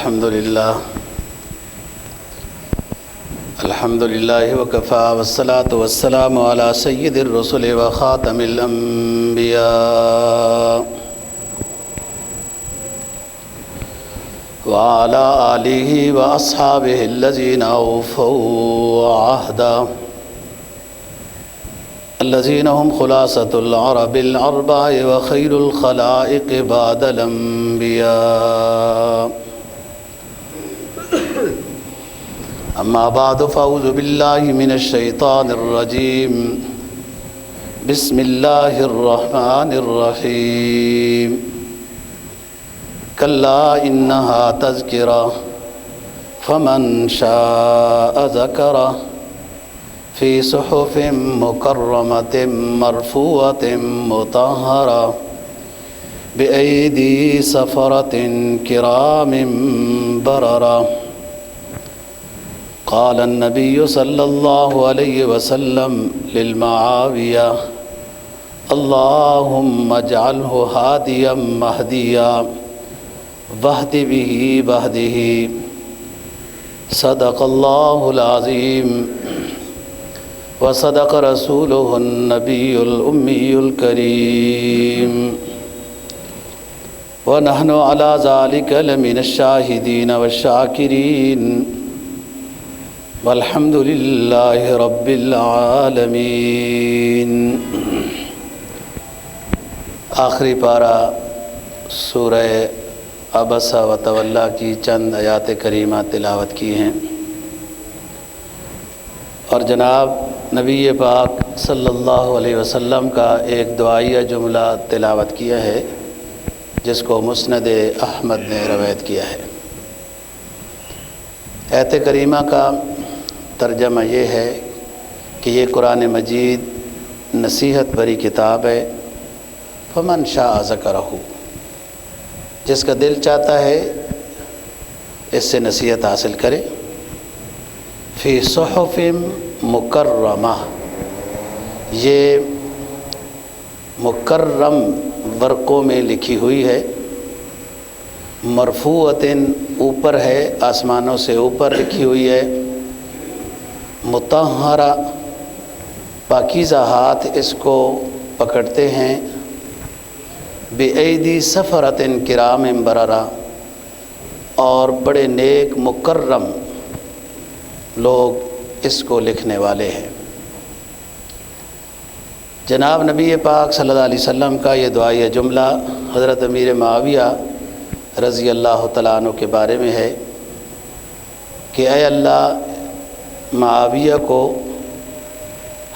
الحمد لله وكفى والصلاة والسلام على سيد الرسل وخاتم الأنبياء وعلى آله وأصحابه الذين أوفوا عهدا الذين هم خلاصة العرب الأربع وخير الخلائق بعد الأنبياء. أما بعد فأعوذ بالله من الشيطان الرجيم. بسم الله الرحمن الرحيم. كلا إنها تذكرة فمن شاء ذكره في صحف مكرمة مرفوعة مطهرة بأيدي سفرة كرام بررة. قال النبي صلى الله عليه وسلم للمعاوية اللهم اجعله هاديا مهديا واهد به بهده. صدق الله العظيم وصدق رسوله النبي الأمي الكريم ونحن على ذلك لمن الشاهدين والشاكرين والحمد لله رب العالمين. آخری پارہ سورہ عبسہ و تولیٰ کی چند آیات کریمہ تلاوت کی ہیں اور جناب نبی پاک صلی اللہ علیہ وسلم کا ایک دعائیہ جملہ تلاوت کیا ہے جس کو مسند احمد نے روایت کیا ہے. آیت کریمہ کا ترجمہ یہ ہے کہ یہ قرآن مجید نصیحت بری کتاب ہے. فمن شاء ذکرہ، جس کا دل چاہتا ہے اس سے نصیحت حاصل کرے. فی صحف مکرمہ، یہ مکرم ورقوں میں لکھی ہوئی ہے. مرفوعتن، اوپر ہے، آسمانوں سے اوپر لکھی ہوئی ہے. مطہرہ، پاکیزہ ہاتھ اس کو پکڑتے ہیں. بِأَيْدِي سَفَرَةٍ كِرَامٍ بَرَرَةٍ، اور بڑے نیک مکرم لوگ اس کو لکھنے والے ہیں. جناب نبی پاک صلی اللہ علیہ وسلم کا یہ دعائیہ جملہ حضرت امیر معاویہ رضی اللہ تعالیٰ عنہ کے بارے میں ہے کہ اے اللہ، معاویہ کو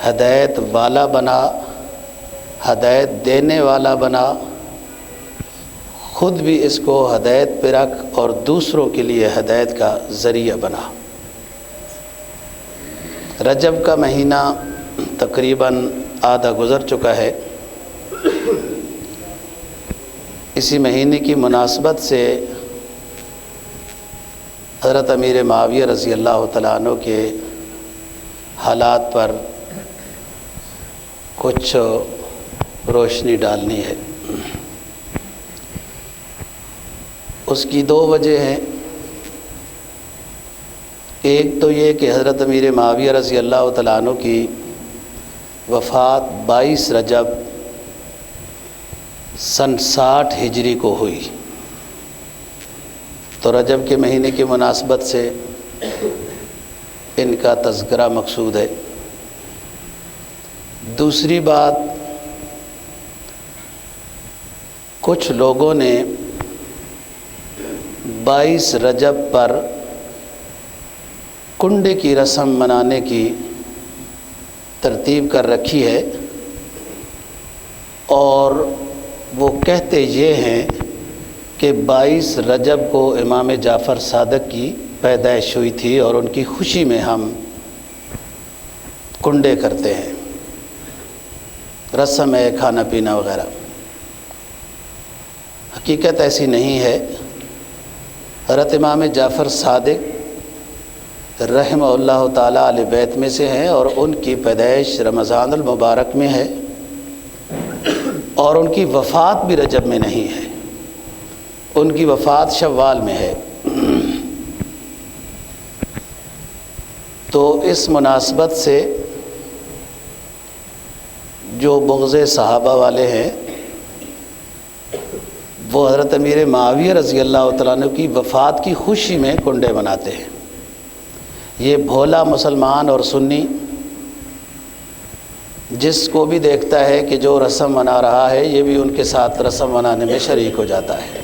ہدایت والا بنا، ہدایت دینے والا بنا، خود بھی اس کو ہدایت پہ رکھ اور دوسروں کے لیے ہدایت کا ذریعہ بنا. رجب کا مہینہ تقریباً آدھا گزر چکا ہے. اسی مہینے کی مناسبت سے حضرت امیر معاویہ رضی اللہ تعالیٰ عنہ کے حالات پر کچھ روشنی ڈالنی ہے. اس کی دو وجہ ہیں. ایک تو یہ کہ حضرت امیر معاویہ رضی اللہ تعالیٰ عنہ کی وفات 22 رجب سن 60 ہجری کو ہوئی، تو رجب کے مہینے کی مناسبت سے ان کا تذکرہ مقصود ہے. دوسری بات، کچھ لوگوں نے 22 رجب پر کنڈے کی رسم منانے کی ترتیب کر رکھی ہے اور وہ کہتے یہ ہیں کہ 22 رجب کو امام جعفر صادق کی پیدائش ہوئی تھی اور ان کی خوشی میں ہم کنڈے کرتے ہیں، رسم ہے، کھانا پینا وغیرہ. حقیقت ایسی نہیں ہے. حضرت امام جعفر صادق رحمہ اللہ تعالیٰ اہل بیت میں سے ہیں اور ان کی پیدائش رمضان المبارک میں ہے اور ان کی وفات بھی رجب میں نہیں ہے، ان کی وفات شوال میں ہے. تو اس مناسبت سے جو بغض صحابہ والے ہیں وہ حضرت امیر معاویہ رضی اللہ تعالیٰ عنہ کی وفات کی خوشی میں کنڈے مناتے ہیں۔ یہ بھولا مسلمان اور سنی جس کو بھی دیکھتا ہے کہ جو رسم منا رہا ہے یہ بھی ان کے ساتھ رسم منانے میں شریک ہو جاتا ہے۔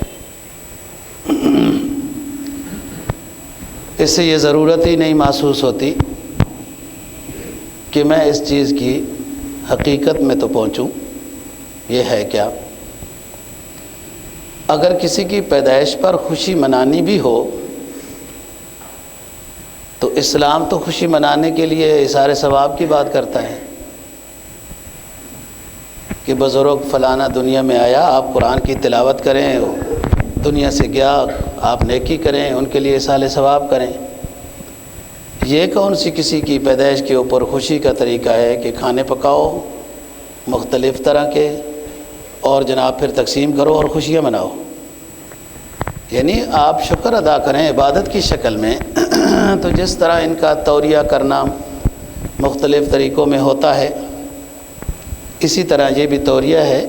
اس سے یہ ضرورت ہی نہیں محسوس ہوتی کہ میں اس چیز کی حقیقت میں تو پہنچوں، یہ ہے کیا۔ اگر کسی کی پیدائش پر خوشی منانی بھی ہو تو اسلام تو خوشی منانے کے لیے اظہار ثواب کی بات کرتا ہے کہ بزرگ فلانا دنیا میں آیا، آپ قرآن کی تلاوت کریں، دنیا سے گیا، آپ نیکی کریں، ان کے لیے اظہار ثواب کریں۔ یہ کون سی کسی کی پیدائش کے اوپر خوشی کا طریقہ ہے کہ کھانے پکاؤ مختلف طرح کے اور جناب پھر تقسیم کرو اور خوشیاں مناؤ۔ یعنی آپ شکر ادا کریں عبادت کی شکل میں۔ تو جس طرح ان کا توریہ کرنا مختلف طریقوں میں ہوتا ہے اسی طرح یہ بھی توریہ ہے۔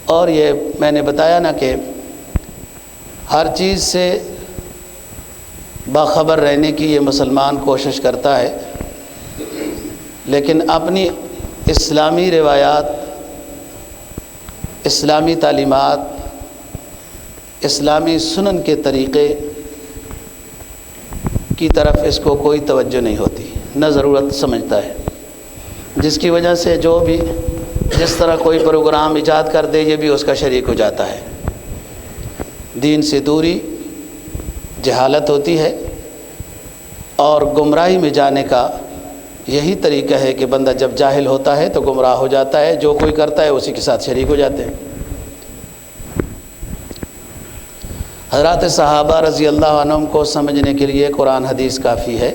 اور یہ میں نے بتایا نا کہ ہر چیز سے باخبر رہنے کی یہ مسلمان کوشش کرتا ہے، لیکن اپنی اسلامی روایات، اسلامی تعلیمات، اسلامی سنن کے طریقے کی طرف اس کو کوئی توجہ نہیں ہوتی، نہ ضرورت سمجھتا ہے، جس کی وجہ سے جو بھی جس طرح کوئی پروگرام ایجاد کر دے یہ بھی اس کا شریک ہو جاتا ہے۔ دین سے دوری، جہالت ہوتی ہے، اور گمراہی میں جانے کا یہی طریقہ ہے کہ بندہ جب جاہل ہوتا ہے تو گمراہ ہو جاتا ہے، جو کوئی کرتا ہے اسی کے ساتھ شریک ہو جاتے ہیں۔ حضرات صحابہ رضی اللہ عنہم کو سمجھنے کے لیے قرآن حدیث کافی ہے۔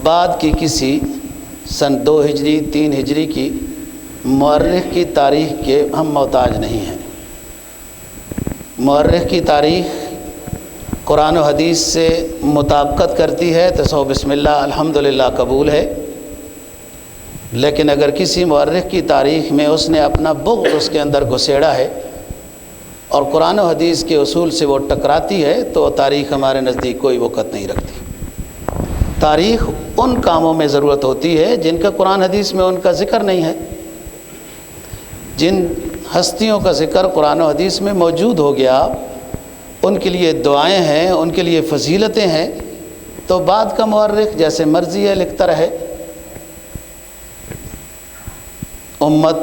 بعد کی کسی سن 2 ہجری 3 ہجری کی مورخ کی تاریخ کے ہم محتاج نہیں ہیں۔ مورخ کی تاریخ قرآن و حدیث سے مطابقت کرتی ہے تو سو بسم اللہ الحمدللہ قبول ہے، لیکن اگر کسی مورخ کی تاریخ میں اس نے اپنا بغض اس کے اندر گھسیڑا ہے اور قرآن و حدیث کے اصول سے وہ ٹکراتی ہے تو تاریخ ہمارے نزدیک کوئی وقت نہیں رکھتی۔ تاریخ ان کاموں میں ضرورت ہوتی ہے جن کا قرآن حدیث میں ان کا ذکر نہیں ہے۔ جن ہستیوں کا ذکر قرآن و حدیث میں موجود ہو گیا ان کے لیے دعائیں ہیں، ان کے لیے فضیلتیں ہیں، تو بعد کا مورخ جیسے مرضی ہے لکھتا رہے۔ امت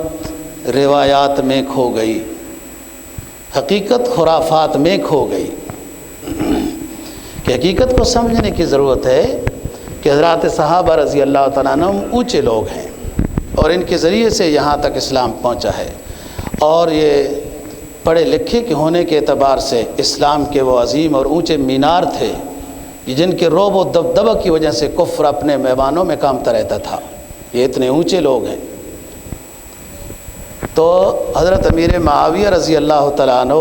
روایات میں کھو گئی، حقیقت خرافات میں کھو گئی۔ کہ حقیقت کو سمجھنے کی ضرورت ہے کہ حضرات صحابہ رضی اللہ تعالیٰ عنہ اونچے لوگ ہیں اور ان کے ذریعے سے یہاں تک اسلام پہنچا ہے، اور یہ پڑھے لکھے کے ہونے کے اعتبار سے اسلام کے وہ عظیم اور اونچے مینار تھے جن کے رعب و دبدبہ کی وجہ سے کفر اپنے میدانوں میں کامتا رہتا تھا۔ یہ اتنے اونچے لوگ ہیں۔ تو حضرت امیر معاویہ رضی اللہ تعالیٰ عنہ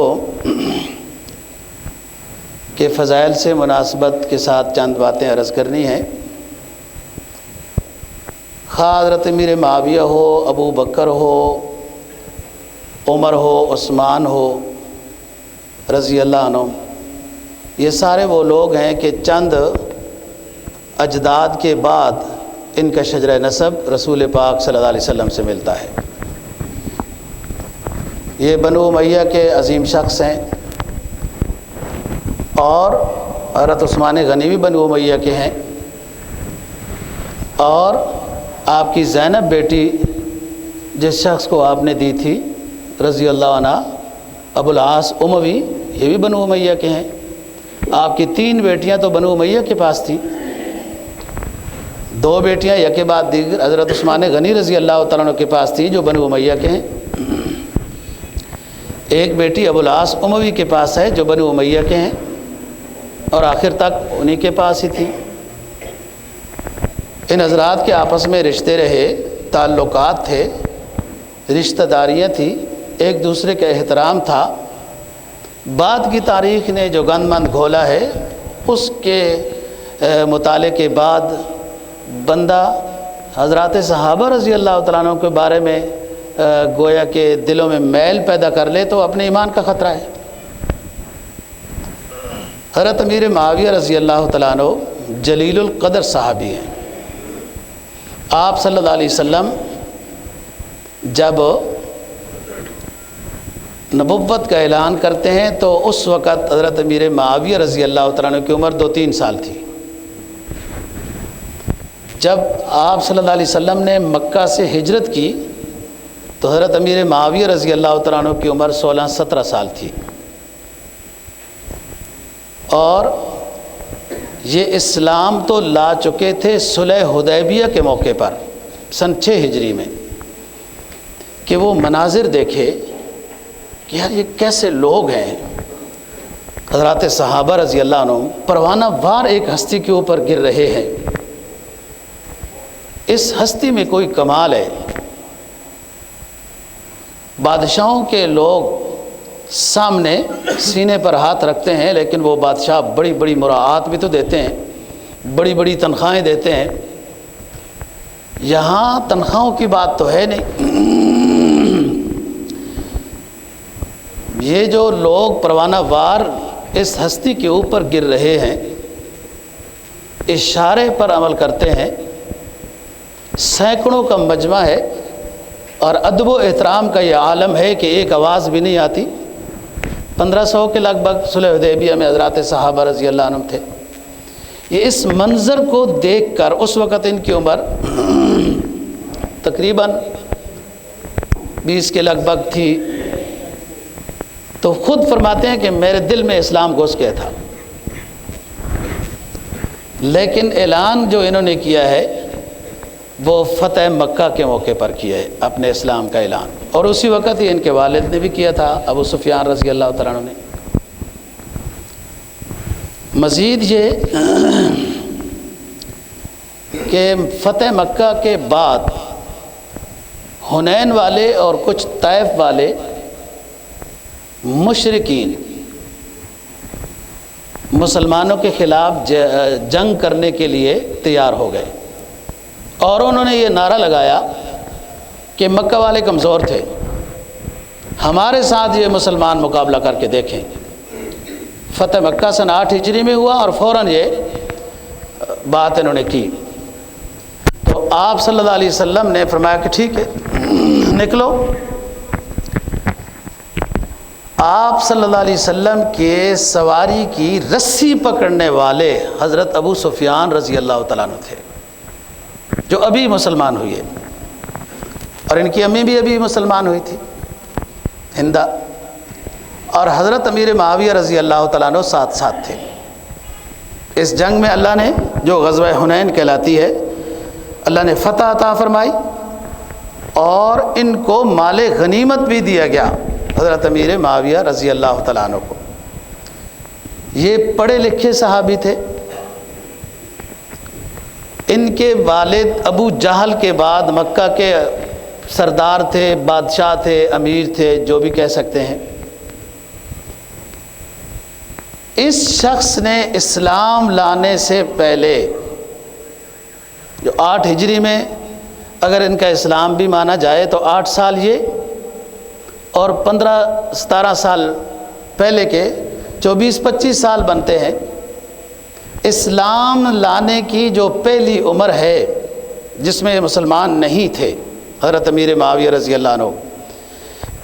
کے فضائل سے مناسبت کے ساتھ چند باتیں عرض کرنی ہیں۔ خواہ حضرت امیر معاویہ ہو، ابو بکر ہو، عمر ہو، عثمان ہو رضی اللہ عنہ، یہ سارے وہ لوگ ہیں کہ چند اجداد کے بعد ان کا شجرہ نسب رسول پاک صلی اللہ علیہ وسلم سے ملتا ہے۔ یہ بنو امیہ کے عظیم شخص ہیں، اور حضرت عثمان غنی بھی بنو امیہ کے ہیں، اور آپ کی زینب بیٹی جس شخص کو آپ نے دی تھی رضی اللہ عنہ، ابو العاص اموی، یہ بھی بنو امیہ کے ہیں۔ آپ کی 3 بیٹیاں تو بنو امیہ کے پاس تھیں، 2 بیٹیاں یک کے بعد دیگر حضرت عثمان غنی رضی اللہ تعالیٰ عنہ کے پاس تھیں جو بنو امیہ کے ہیں، ایک بیٹی ابو العاص اموی کے پاس ہے جو بنو امیہ کے ہیں، اور آخر تک انہی کے پاس ہی تھی۔ ان حضرات کے آپس میں رشتے رہے، تعلقات تھے، رشتہ داریاں تھیں، ایک دوسرے کا احترام تھا۔ بعد کی تاریخ نے جو گند مند گھولا ہے اس کے مطالعے کے بعد بندہ حضرات صحابہ رضی اللہ تعالیٰ عنہ کے بارے میں گویا کہ دلوں میں میل پیدا کر لے تو اپنے ایمان کا خطرہ ہے۔ حضرت امیر معاویہ رضی اللہ تعالیٰ عنہ جلیل القدر صحابی ہیں۔ آپ صلی اللہ علیہ وسلم جب نبوت کا اعلان کرتے ہیں تو اس وقت حضرت امیر معاویہ رضی اللہ تعالیٰ عنہ کی عمر 2-3 سال تھی۔ جب آپ صلی اللہ علیہ وسلم نے مکہ سے ہجرت کی تو حضرت امیر معاویہ رضی اللہ تعالیٰ عنہ کی عمر 16-17 سال تھی، اور یہ اسلام تو لا چکے تھے صلح حدیبیہ کے موقع پر سن 6 ہجری میں، کہ وہ مناظر دیکھے کہ یار یہ کیسے لوگ ہیں۔ حضرات صحابہ رضی اللہ عنہ پروانہ وار ایک ہستی کے اوپر گر رہے ہیں، اس ہستی میں کوئی کمال ہے۔ بادشاہوں کے لوگ سامنے سینے پر ہاتھ رکھتے ہیں، لیکن وہ بادشاہ بڑی بڑی مراعات بھی تو دیتے ہیں، بڑی بڑی تنخواہیں دیتے ہیں۔ یہاں تنخواہوں کی بات تو ہے نہیں، یہ جو لوگ پروانہ وار اس ہستی کے اوپر گر رہے ہیں، اشارے پر عمل کرتے ہیں، سینکڑوں کا مجمع ہے، اور ادب و احترام کا یہ عالم ہے کہ ایک آواز بھی نہیں آتی۔ 1500 کے لگ بھگ صلح حدیبیہ میں حضرات صحابہ رضی اللہ عنہ تھے۔ یہ اس منظر کو دیکھ کر، اس وقت ان کی عمر تقریباً 20 کے لگ بھگ تھی، تو خود فرماتے ہیں کہ میرے دل میں اسلام گھس گیا تھا۔ لیکن اعلان جو انہوں نے کیا ہے وہ فتح مکہ کے موقع پر کیا ہے، اپنے اسلام کا اعلان، اور اسی وقت ہی ان کے والد نے بھی کیا تھا، ابو سفیان رضی اللہ تعالیٰ عنہ نے۔ مزید یہ کہ فتح مکہ کے بعد حنین والے اور کچھ طائف والے مشرکین مسلمانوں کے خلاف جنگ کرنے کے لیے تیار ہو گئے، اور انہوں نے یہ نعرہ لگایا کہ مکہ والے کمزور تھے، ہمارے ساتھ یہ مسلمان مقابلہ کر کے دیکھیں۔ فتح مکہ سن 8 ہجری میں ہوا، اور فوراً یہ بات انہوں نے کی۔ تو آپ صلی اللہ علیہ وسلم نے فرمایا کہ ٹھیک ہے، نکلو۔ آپ صلی اللہ علیہ وسلم کے سواری کی رسی پکڑنے والے حضرت ابو سفیان رضی اللہ تعالیٰ عنہ تھے، جو ابھی مسلمان ہوئی ہے، اور ان کی امی بھی ابھی مسلمان ہوئی تھی، ہندہ، اور حضرت امیر معاویہ رضی اللہ تعالیٰ عنہ ساتھ ساتھ تھے۔ اس جنگ میں اللہ نے، جو غزوہ حنین کہلاتی ہے، اللہ نے فتح عطا فرمائی، اور ان کو مال غنیمت بھی دیا گیا، حضرت امیر معاویہ رضی اللہ تعالیٰ عنہ کو۔ یہ پڑھے لکھے صحابی تھے۔ ان کے والد ابو جہل کے بعد مکہ کے سردار تھے، بادشاہ تھے، امیر تھے، جو بھی کہہ سکتے ہیں۔ اس شخص نے اسلام لانے سے پہلے، جو 8 ہجری میں اگر ان کا اسلام بھی مانا جائے تو 8 سال یہ، اور 15-17 سال پہلے کے 24-25 سال بنتے ہیں۔ اسلام لانے کی جو پہلی عمر ہے جس میں مسلمان نہیں تھے حضرت امیر معاویہ رضی اللہ عنہ،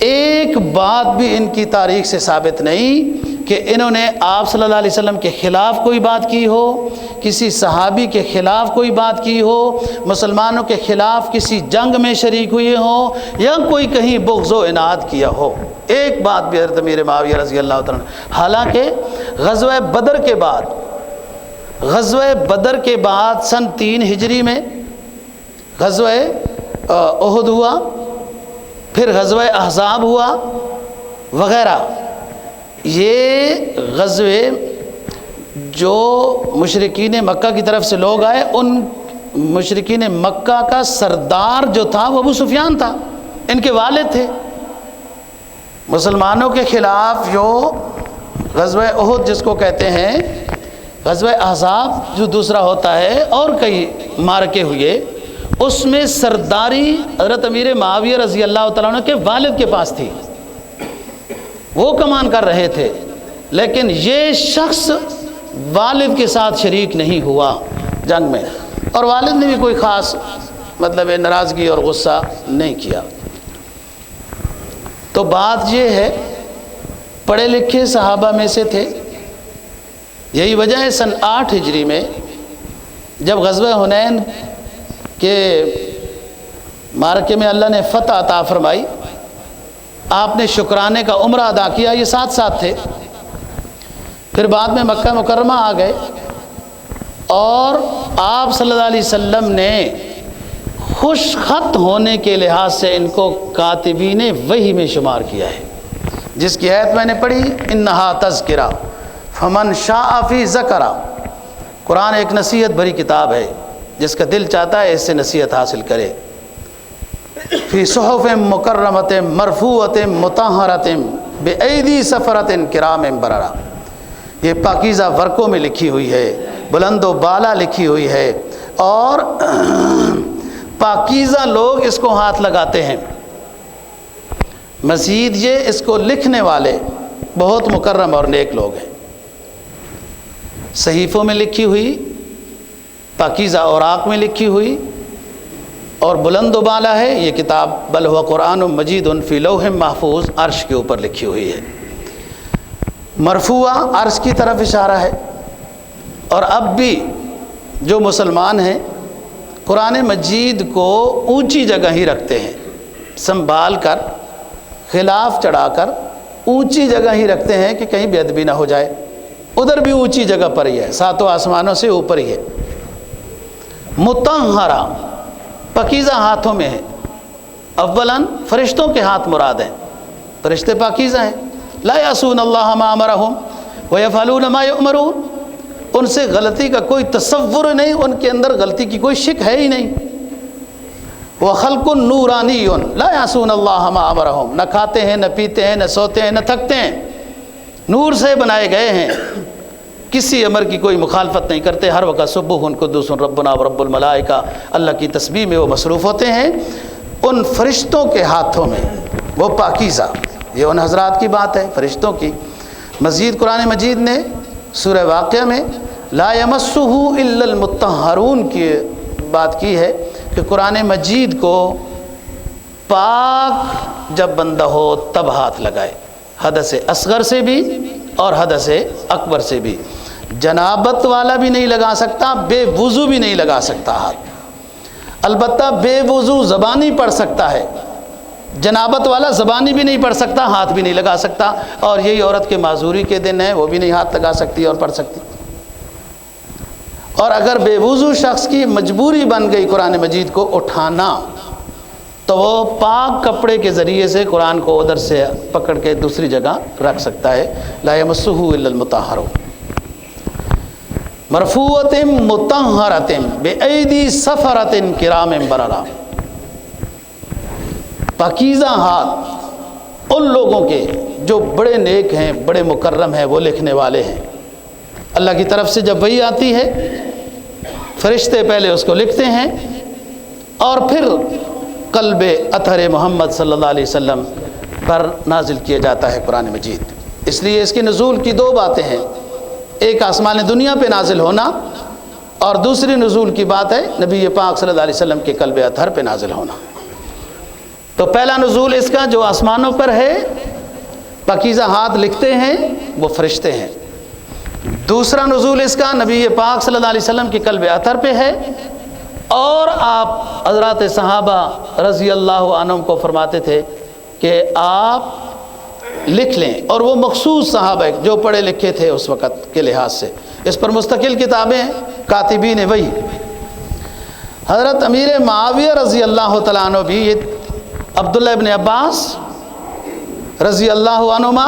ایک بات بھی ان کی تاریخ سے ثابت نہیں کہ انہوں نے آپ صلی اللہ علیہ وسلم کے خلاف کوئی بات کی ہو، کسی صحابی کے خلاف کوئی بات کی ہو، مسلمانوں کے خلاف کسی جنگ میں شریک ہوئے ہوں، یا کوئی کہیں بغض و عناد کیا ہو۔ ایک بات بھی حضرت امیر معاویہ رضی اللہ تعالیٰ عنہ۔ حالانکہ غزوہ بدر کے بعد سن 3 ہجری میں غزوہ احد ہوا، پھر غزوہ احزاب ہوا وغیرہ۔ یہ غزوے جو مشرکین مکہ کی طرف سے لوگ آئے، ان مشرکین مکہ کا سردار جو تھا وہ ابو سفیان تھا، ان کے والد تھے۔ مسلمانوں کے خلاف جو غزوہ احد جس کو کہتے ہیں، غزوہ احزاب جو دوسرا ہوتا ہے اور کئی معرکے ہوئے، اس میں سرداری حضرت امیر معاویہ رضی اللہ تعالیٰ عنہ کے والد کے پاس تھی، وہ کمان کر رہے تھے، لیکن یہ شخص والد کے ساتھ شریک نہیں ہوا جنگ میں، اور والد نے بھی کوئی خاص ناراضگی اور غصہ نہیں کیا۔ تو بات یہ ہے، پڑھے لکھے صحابہ میں سے تھے، یہی وجہ ہے سن 8 ہجری میں جب غزوہ حنین کے معرکے میں اللہ نے فتح عطا فرمائی، آپ نے شکرانے کا عمرہ ادا کیا، یہ ساتھ ساتھ تھے۔ پھر بعد میں مکہ مکرمہ آ گئے اور آپ صلی اللہ علیہ وسلم نے خوش خط ہونے کے لحاظ سے ان کو کاتبین وحی میں شمار کیا ہے، جس کی آیت میں نے پڑھی، انہا تذکرہ فمن شاء فی ذکرہ۔ قرآن ایک نصیحت بھری کتاب ہے، جس کا دل چاہتا ہے اس سے نصیحت حاصل کرے۔ فی صحف مکرمۃ مرفوعۃ مطہرۃ بایدی سفرۃ کرام بررہ، یہ پاکیزہ ورقوں میں لکھی ہوئی ہے، بلند و بالا لکھی ہوئی ہے، اور پاکیزہ لوگ اس کو ہاتھ لگاتے ہیں۔ مزید یہ اس کو لکھنے والے بہت مکرم اور نیک لوگ ہیں۔ صحیفوں میں لکھی ہوئی، پاکیزہ اوراق میں لکھی ہوئی، اور بلند و بالا ہے یہ کتاب، بل ہوا قرآن مجید فی لوح محفوظ، عرش کے اوپر لکھی ہوئی ہے۔ مرفوعہ عرش کی طرف اشارہ ہے، اور اب بھی جو مسلمان ہیں قرآن مجید کو اونچی جگہ ہی رکھتے ہیں، سنبھال کر، خلاف چڑھا کر اونچی جگہ ہی رکھتے ہیں کہ کہیں بے ادبی نہ ہو جائے۔ ادھر بھی اونچی جگہ پر ہی ہے، ساتوں آسمانوں سے اوپر ہی ہے۔ مطہرہ، پاکیزہ ہاتھوں میں ہے۔ اولاً فرشتوں کے ہاتھ مراد ہیں، فرشتے پاکیزہ ہیں۔ لا یعصون اللہ ما امرہم ویفعلون ما یؤمرون، ان سے غلطی کا کوئی تصور نہیں، ان کے اندر غلطی کی کوئی شک ہے ہی نہیں۔ وخلق نورانی لا یعصون اللہ ما امرہم، نہ کھاتے ہیں، نہ پیتے ہیں، نہ سوتے ہیں، نہ تھکتے ہیں، نور سے بنائے گئے ہیں، کسی امر کی کوئی مخالفت نہیں کرتے، ہر وقت سبح قدوس ربنا ورب الملائکہ، اللہ کی تسبیح میں وہ مصروف ہوتے ہیں۔ ان فرشتوں کے ہاتھوں میں وہ پاکیزہ، یہ ان حضرات کی بات ہے، فرشتوں کی۔ مزید قرآن مجید نے سورہ واقعہ میں لا یمسہ الا المطہرون کی بات کی ہے کہ قرآن مجید کو پاک جب بندہ ہو تب ہاتھ لگائے، حدث اصغر سے بھی اور حدث اکبر سے بھی۔ جنابت والا بھی نہیں لگا سکتا، بے وضو بھی نہیں لگا سکتا ہاتھ، البتہ بے وضو زبانی پڑھ سکتا ہے، جنابت والا زبانی بھی نہیں پڑھ سکتا، ہاتھ بھی نہیں لگا سکتا، اور یہی عورت کے معذوری کے دن ہیں، وہ بھی نہیں ہاتھ لگا سکتی اور پڑھ سکتی۔ اور اگر بے وضو شخص کی مجبوری بن گئی قرآن مجید کو اٹھانا، تو وہ پاک کپڑے کے ذریعے سے قرآن کو ادھر سے پکڑ کے دوسری جگہ رکھ سکتا ہے۔ لا یمسہ الا المطہرون، مرفوعۃ مطہرۃ بایدی سفرۃ کرام بررہ، پاکیزہ ہاتھ ان لوگوں کے جو بڑے نیک ہیں، بڑے مکرم ہیں، وہ لکھنے والے ہیں۔ اللہ کی طرف سے جب وحی آتی ہے، فرشتے پہلے اس کو لکھتے ہیں، اور پھر قلب اطہر محمد صلی اللہ علیہ وسلم پر نازل کیا جاتا ہے قرآن مجید۔ اس لیے اس کے نزول کی دو باتیں ہیں، ایک آسمان دنیا پہ نازل ہونا، اور دوسری نزول کی بات ہے نبی پاک صلی اللہ علیہ وسلم کے قلب اطہر پہ نازل ہونا۔ تو پہلا نزول اس کا جو آسمانوں پر ہے، پاکیزہ ہاتھ لکھتے ہیں، وہ فرشتے ہیں۔ دوسرا نزول اس کا نبی پاک صلی اللہ علیہ وسلم کے قلب اطہر پہ ہے، اور آپ حضرات صحابہ رضی اللہ عنہم کو فرماتے تھے کہ آپ لکھ لیں، اور وہ مخصوص صحابہ جو پڑھے لکھے تھے اس وقت کے لحاظ سے، اس پر مستقل کتابیں ہیں، کاتبین وحی۔ حضرت امیر معاویہ رضی اللہ تعالیٰ عنہ بھی، یہ عبداللہ ابن عباس رضی اللہ عنہما،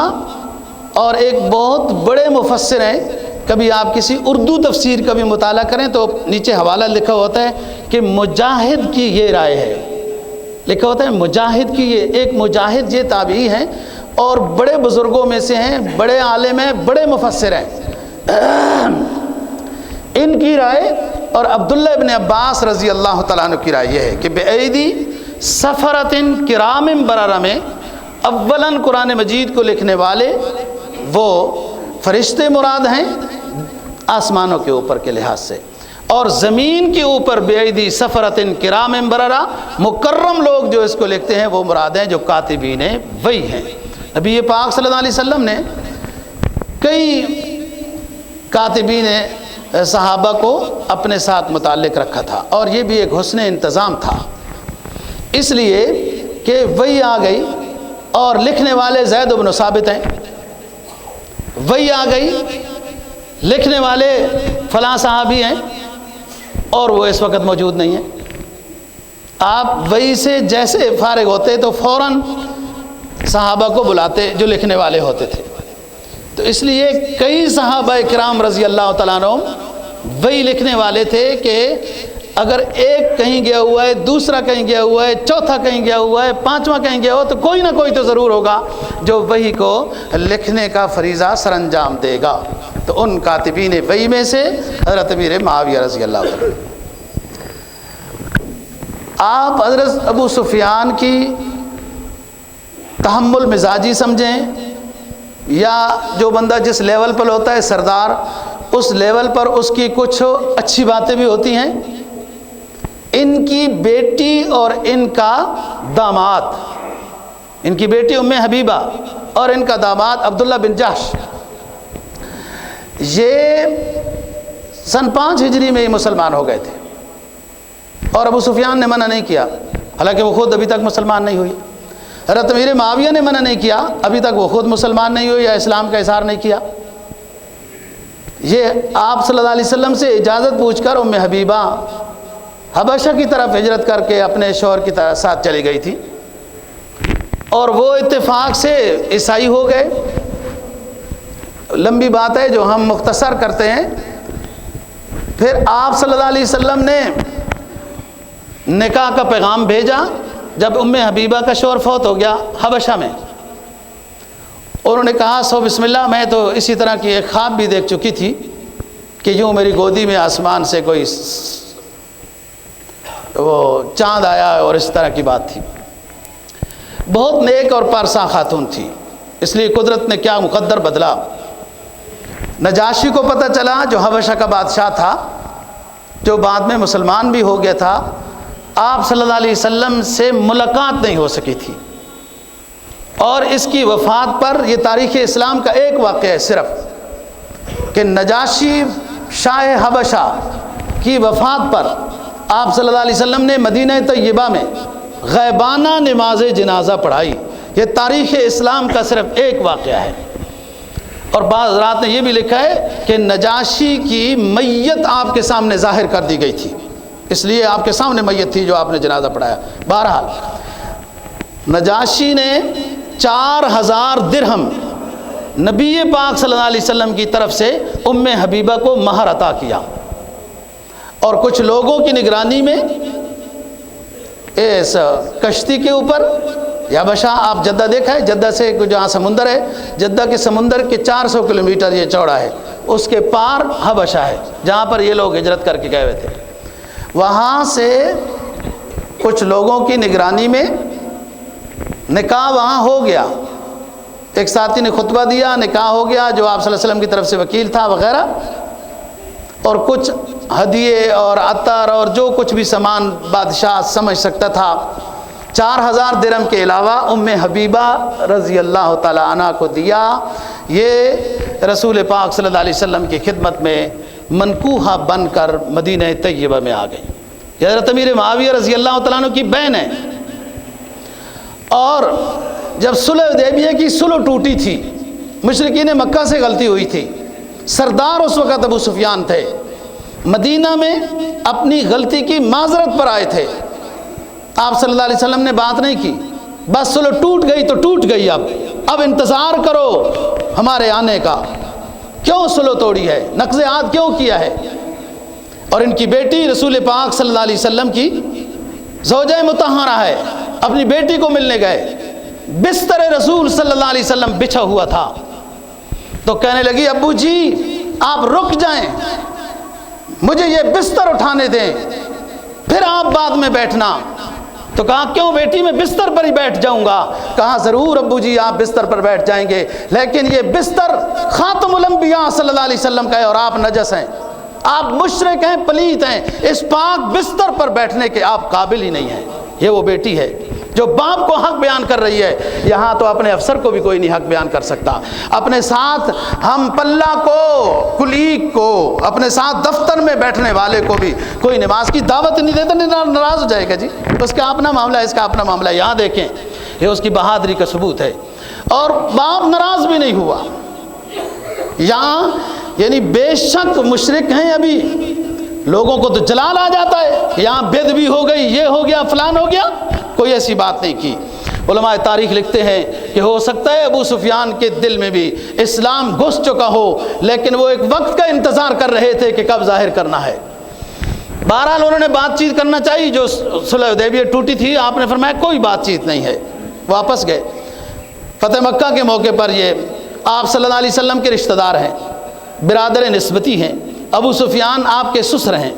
اور ایک بہت بڑے مفسر ہیں، کبھی آپ کسی اردو تفسیر کا بھی مطالعہ کریں تو نیچے حوالہ لکھا ہوتا ہے کہ مجاہد کی یہ رائے ہے، لکھا ہوتا ہے مجاہد کی، یہ ایک مجاہد یہ تابعی ہیں اور بڑے بزرگوں میں سے ہیں، بڑے عالم ہیں، بڑے مفسر ہیں۔ ان کی رائے اور عبداللہ ابن عباس رضی اللہ تعالیٰ عنہ کی رائے یہ ہے کہ بِأَيْدِي سَفَرَةٍ كِرَامٍ بَرَرَةٍ میں اولاً قرآن مجید کو لکھنے والے وہ فرشتے مراد ہیں آسمانوں کے اوپر کے لحاظ سے، اور زمین کے اوپر بِأَيْدِي سَفَرَةٍ كِرَامٍ بَرَرَةٍ مکرم لوگ جو اس کو لکھتے ہیں وہ مراد ہیں جو کاتبین وحی ہیں۔ نبی پاک صلی اللہ علیہ وسلم نے کئی کاتبین صحابہ کو اپنے ساتھ متعلق رکھا تھا، اور یہ بھی ایک حسن انتظام تھا، اس لیے کہ وحی آ گئی اور لکھنے والے زید بن ثابت ہیں، وحی آ گئی لکھنے والے فلاں صحابی ہیں اور وہ اس وقت موجود نہیں ہیں۔ آپ وحی سے جیسے فارغ ہوتے تو فوراً صحابہ کو بلاتے جو لکھنے والے ہوتے تھے، تو اس لیے کئی صحابہ کرام رضی اللہ تعالیٰ عنہ وہی لکھنے والے تھے کہ اگر ایک کہیں گیا ہوا ہے، دوسرا کہیں گیا ہوا ہے، چوتھا کہیں گیا ہوا ہے، پانچواں کہیں گیا ہوا، تو کوئی نہ کوئی تو ضرور ہوگا جو وحی کو لکھنے کا فریضہ سر انجام دے گا۔ تو ان کاتبین وحی میں سے حضرت امیر معاویہ رضی اللہ عنہ۔ آپ حضرت ابو سفیان کی تحمل مزاجی سمجھیں، یا جو بندہ جس لیول پر ہوتا ہے سردار، اس لیول پر اس کی کچھ اچھی باتیں بھی ہوتی ہیں۔ ان کی بیٹی اور ان کا داماد، ان کی بیٹی ام حبیبہ اور ان کا داماد عبداللہ بن جحش، یہ سن 5 ہجری میں ہی مسلمان ہو گئے تھے، اور ابو سفیان نے منع نہیں کیا، حالانکہ وہ خود ابھی تک مسلمان نہیں ہوئی۔ حضرت امیر معاویہ نے منع نہیں کیا، ابھی تک وہ خود مسلمان نہیں ہوئی یا اسلام کا اظہار نہیں کیا۔ یہ آپ صلی اللہ علیہ وسلم سے اجازت پوچھ کر ام حبیبہ حبشہ کی طرف ہجرت کر کے اپنے شوہر کی ساتھ چلی گئی تھی، اور وہ اتفاق سے عیسائی ہو گئے۔ لمبی بات ہے جو ہم مختصر کرتے ہیں۔ پھر آپ صلی اللہ علیہ وسلم نے نکاح کا پیغام بھیجا جب ام حبیبہ کا شوہر فوت ہو گیا حبشہ میں، اور انہوں نے کہا سو بسم اللہ، میں تو اسی طرح کی ایک خواب بھی دیکھ چکی تھی کہ یوں میری گودی میں آسمان سے کوئی وہ چاند آیا اور اس طرح کی بات تھی۔ بہت نیک اور پارسا خاتون تھی، اس لیے قدرت نے کیا مقدر بدلا۔ نجاشی کو پتہ چلا جو حبشہ کا بادشاہ تھا، جو بعد میں مسلمان بھی ہو گیا تھا، آپ صلی اللہ علیہ وسلم سے ملاقات نہیں ہو سکی تھی، اور اس کی وفات پر یہ تاریخ اسلام کا ایک واقعہ ہے صرف کہ نجاشی شاہ حبشہ کی وفات پر آپ صلی اللہ علیہ وسلم نے مدینہ طیبہ میں غیبانہ نماز جنازہ پڑھائی۔ یہ تاریخ اسلام کا صرف ایک واقعہ ہے، اور بعض حضرات نے یہ بھی لکھا ہے کہ نجاشی کی میت آپ کے سامنے ظاہر کر دی گئی تھی، اس لیے آپ کے سامنے میت تھی جو آپ نے جنازہ پڑھایا۔ بہرحال نجاشی نے 4000 درہم نبی پاک صلی اللہ علیہ وسلم کی طرف سے ام حبیبہ کو مہر عطا کیا، اور کچھ لوگوں کی نگرانی میں اس کشتی کے اوپر یا حبشہ، آپ جدہ دیکھا ہے، جدہ سے جہاں سمندر ہے، جدہ کے سمندر کے 400 کلومیٹر یہ چوڑا ہے، اس کے پار حبشہ ہے جہاں پر یہ لوگ ہجرت کر کے گئے ہوئے تھے۔ وہاں سے کچھ لوگوں کی نگرانی میں نکاح وہاں ہو گیا، ایک ساتھی نے خطبہ دیا، نکاح ہو گیا جو آپ صلی اللہ علیہ وسلم کی طرف سے وکیل تھا وغیرہ، اور کچھ ہدیے اور عطر اور جو کچھ بھی سامان بادشاہ سمجھ سکتا تھا 4000 درہم کے علاوہ ام حبیبہ رضی اللہ تعالی عنہ کو دیا۔ یہ رسول پاک صلی اللہ علیہ وسلم کی خدمت میں منکوحہ بن کر مدینہ طیبہ میں آ گئی۔ یہ حضرت امیر معاویہ رضی اللہ تعالیٰ عنہ کی بہن ہے، اور جب صلح حدیبیہ کی صلح ٹوٹی تھی، مشرکین مکہ سے غلطی ہوئی تھی، سردار اس وقت ابو سفیان تھے، مدینہ میں اپنی غلطی کی معذرت پر آئے تھے۔ آپ صلی اللہ علیہ وسلم نے بات نہیں کی، بس صلح ٹوٹ گئی تو ٹوٹ گئی، اب انتظار کرو ہمارے آنے کا، کیوں صلح توڑی ہے، نقض عہد کیوں کیا ہے۔ اور ان کی بیٹی رسول پاک صلی اللہ علیہ وسلم کی زوجہ مطہرہ ہے، اپنی بیٹی کو ملنے گئے، بستر رسول صلی اللہ علیہ وسلم بچھا ہوا تھا، تو کہنے لگی ابو جی آپ رک جائیں، مجھے یہ بستر اٹھانے دیں، پھر آپ بعد میں بیٹھنا۔ تو کہا کیوں بیٹی، میں بستر پر ہی بیٹھ جاؤں گا۔ کہا ضرور ابو جی آپ بستر پر بیٹھ جائیں گے، لیکن یہ بستر خاتم الانبیاء صلی اللہ علیہ وسلم کا ہے اور آپ نجس ہیں، آپ مشرک ہیں، پلیت ہیں، اس پاک بستر پر بیٹھنے کے آپ قابل ہی نہیں ہیں۔ یہ وہ بیٹی ہے جو باپ کو حق بیان کر رہی ہے۔ یہاں تو اپنے افسر کو بھی کوئی نہیں حق بیان کر سکتا، اپنے ساتھ ہم پلہ کو، کلیگ کو، اپنے ساتھ دفتر میں بیٹھنے والے کو بھی کوئی نماز کی دعوت نہیں دیتا، ناراض ہو جائے گا جی، اس کا اپنا معاملہ ہے، اس کا اپنا معاملہ ہے۔ یہاں دیکھیں یہ اس کی بہادری کا ثبوت ہے، اور باپ ناراض بھی نہیں ہوا۔ یہاں یعنی بے شک مشرک ہیں، ابھی لوگوں کو تو جلال آ جاتا ہے، یہاں بد بھی ہو گئی، یہ ہو گیا، فلان ہو گیا، کوئی ایسی بات نہیں کی۔ علماء تاریخ لکھتے ہیں کہ ہو سکتا ہے ابو سفیان کے دل میں بھی اسلام گھس چکا ہو، لیکن وہ ایک وقت کا انتظار کر رہے تھے کہ کب ظاہر کرنا ہے۔ بہرحال انہوں نے بات چیت کرنا چاہیے، جو صلح حدیبیہ ٹوٹی تھی، آپ نے فرمایا کوئی بات چیت نہیں ہے، واپس گئے۔ فتح مکہ کے موقع پر یہ آپ صلی اللہ علیہ وسلم کے رشتہ دار ہیں، برادر نسبتی ہیں، ابو سفیان آپ کے سسر ہیں،